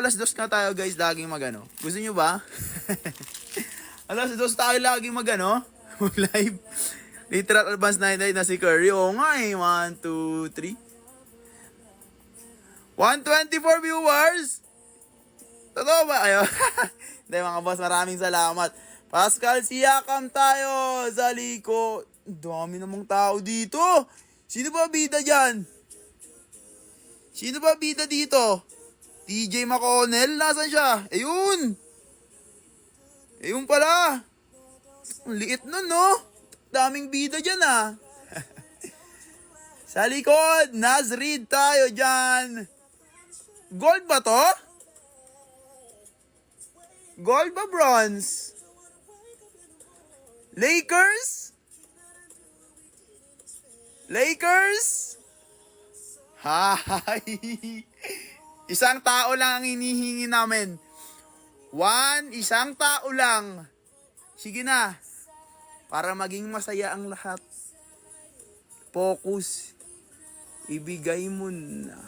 alas 2 nga tayo guys, laging magano. Gusto nyo ba? Alas 2 tayo laging magano. Live. Literal advance night na si Curry. Oo nga eh. 1, 2, 3. 124 viewers. Totoo ba? Ayun. Hindi mga boss, maraming salamat. Pascal, siyakam tayo sa liko. Dami namang tao dito. Sino ba bida dyan? Sino ba bida dito? TJ McConnell, nasan siya? Ayun! Ayun pala! Ang liit nun, no? Daming bida dyan, ah. Sa likod, Nazrid tayo dyan. Gold ba to? Gold ba bronze? Lakers? Lakers? Hi! Isang tao lang ang hinihingi namin. Isang tao lang. Sige na. Para maging masaya ang lahat. Focus. Ibigay mo na.